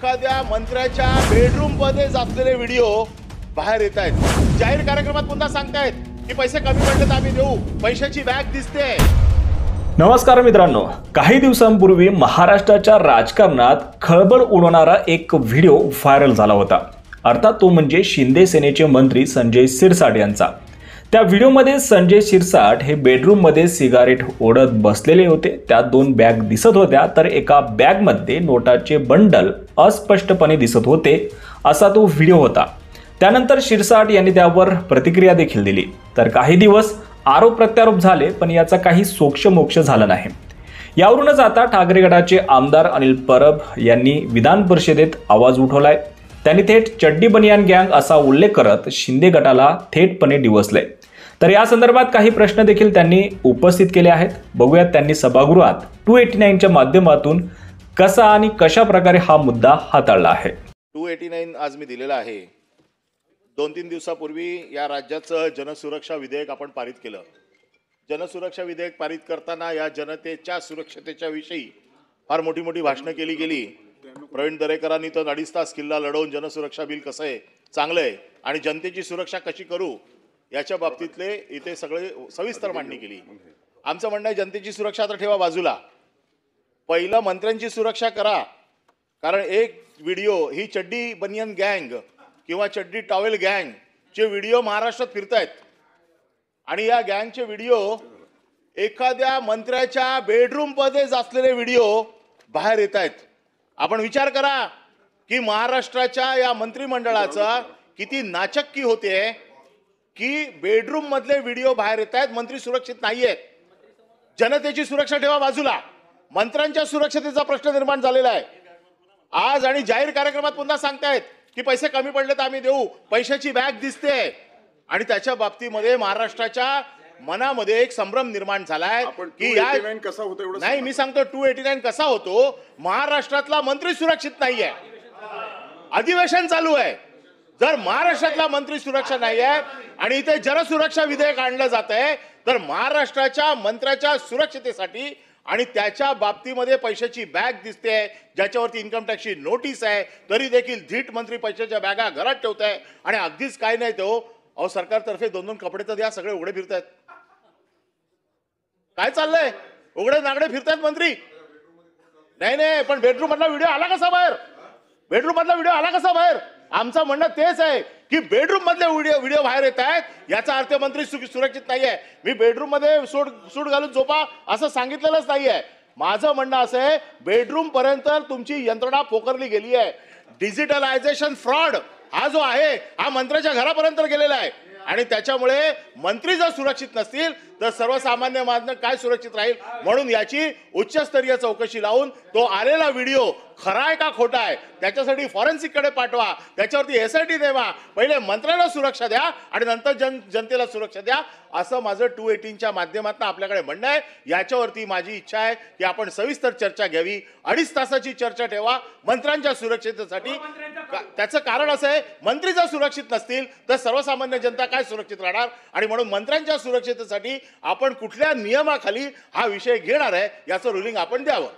एखाद्या मंत्र्याच्या बेडरूम मध्ये असलेले व्हिडिओ बाहेर येत आहेत। जाहीर कार्यक्रमात पुन्हा सांगतायत की पैसे कमी पडले तर आम्ही देऊ, पैशाची बॅग दिसते। नमस्कार मित्रांनो, काही दिवसांपूर्वी महाराष्ट्राच्या राजकारणात खळबळ उडवणारा एक व्हिडिओ व्हायरल झाला होता। अर्थात तो म्हणजे शिंदे सेनेचे मंत्री संजय शिरसाट यांचा। त्या व्हिडिओमध्ये संजय शिरसाट हे बेडरूममध्ये सिगारेट ओढत बसलेले होते। त्या दोन बॅग दिसत होत्या, तर एका बॅगमध्ये नोटाचे बंडल अस्पष्टपणे दिसत होते असा तो व्हिडिओ होता। त्यानंतर शिरसाट यांनी त्यावर प्रतिक्रिया देखील दिली। तर काही दिवस आरोप प्रत्यारोप झाले, पण याचा काही सोक्षमोक्ष झाला नाही। यावरूनच आता ठाकरे गटाचे आमदार अनिल परब यांनी विधान परिषदेत आवाज उठवलाय। त्यांनी थेट चड्डी बनियान गँग असा उल्लेख करत शिंदे गटाला थेटपणे डिवचलंय। तर या संदर्भात काही प्रश्न देखील त्यांनी उपस्थित केले आहेत। बघूयात त्यांनी सभागृहात 289च्या माध्यमातून कसा आणि कशा प्रकारे हा मुद्दा हाताळला आहे। 289 आज मी दिलेला आहे। 2-3 दिवसापूर्वी या राज्याचं जनसुरक्षा विधेयक आपण पारित केलं। जनसुरक्षा विधेयक पारित करताना या जनतेच्या सुरक्षतेच्या विषयी फार मोठी मोठी भाषणं केली गेली। प्रवीण दरेकरांनी तर 2.5 तास किल्ला लढवून जनसुरक्षा बिल कसं आहे, चांगलं आहे आणि जनतेची सुरक्षा कशी करू याच्या बाबतीतले इथे सगळे सविस्तर मांडणी केली। आमचं म्हणणं आहे जनतेची सुरक्षा तर ठेवा बाजूला, पहिलं मंत्र्यांची सुरक्षा करा। कारण एक व्हिडिओ ही चड्डी बनियन गँग किंवा चड्डी टॉवेल गँग चे व्हिडिओ महाराष्ट्रात फिरतायत आणि या गँगचे व्हिडिओ एखाद्या मंत्र्याच्या बेडरूम मध्ये असलेले व्हिडिओ बाहेर येत आहेत। आपण विचार करा की महाराष्ट्राच्या या मंत्रिमंडळाचा किती नाचक्की होते की बेडरूम मधले व्हिडिओ बाहेर येत आहेत। मंत्री सुरक्षित नाहीयेत। जनतेची सुरक्षा ठेवा बाजूला, मंत्र्यांच्या सुरक्षतेचा प्रश्न निर्माण झालेला आहे आज। आणि जाहीर कार्यक्रमात पुन्हा सांगतायत की पैसे कमी पडले तर आम्ही देऊ, पैशाची बॅग दिसते आणि त्याच्या बाबतीमध्ये महाराष्ट्राच्या मनामध्ये एक संभ्रम निर्माण झालाय की या कसा होतो एवढं नाही। मी सांगतो 289 कसा होतो। महाराष्ट्रातला मंत्री सुरक्षित नाहीये, अधिवेशन चालू आहे। जर महाराष्ट्रातला मंत्री सुरक्षा नाही आहे आणि इथे जनसुरक्षा विधेयक आणलं जात आहे, तर महाराष्ट्राच्या मंत्र्याच्या सुरक्षतेसाठी आणि त्याच्या बाबतीमध्ये पैशाची बॅग दिसते ज्याच्यावरती इन्कम टॅक्सची नोटीस आहे, तरी देखील धीट मंत्री पैशाच्या बॅगा घरात ठेवत आहे। आणि अगदीच काय नाही तो अहो, सरकारतर्फे 2-2 कपडे तर द्या, सगळे उघडे फिरतायत। काय चाललंय? उघडे नागडे फिरतायत मंत्री। नाही, पण बेडरूम मधला व्हिडिओ आला कसा बाहेर? बेडरूम मधला व्हिडिओ आला कसा बाहेर? आमचं म्हणणं तेच आहे की बेडरूम मधले व्हिडिओ बाहेर येत आहेत, याचा अर्थ मंत्री सुरक्षित नाहीये। मी बेडरूम मध्ये सूट घालून झोपा असं सांगितलेलंच नाहीये। माझं म्हणणं असं आहे, बेडरूम पर्यंत तुमची यंत्रणा पोखरली गेली आहे। डिजिटलायझेशन फ्रॉड हा जो आहे हा मंत्र्याच्या घरापर्यंत गेलेला आहे आणि त्याच्यामुळे मंत्री जर सुरक्षित नसतील तर सर्वसामान्य माणूस काय सुरक्षित राहील? म्हणून याची उच्चस्तरीय चौकशी लावून तो आलेला व्हिडिओ खरा आहे का खोटा आहे त्याच्यासाठी फॉरेन्सिक कडे पाठवा, त्याच्यावरती SIT नेमा। पहिले मंत्र्याला सुरक्षा द्या आणि नंतर जनतेला सुरक्षा द्या, असं माझं 218च्या माध्यमातून आपल्याकडे म्हणणं आहे। याच्यावरती माझी इच्छा आहे की आपण सविस्तर चर्चा घ्यावी। 2.5 तासाची चर्चा ठेवा मंत्र्यांच्या सुरक्षेसाठी। त्याचं कारण असं आहे, मंत्री जर सुरक्षित नसतील तर सर्वसामान्य जनता काय सुरक्षित राहणार? आणि म्हणून मंत्र्यांच्या सुरक्षेसाठी आपण कुठल्या नियमाखाली हा विषय घेणार आहे याचं रुलिंग आपण द्यावं।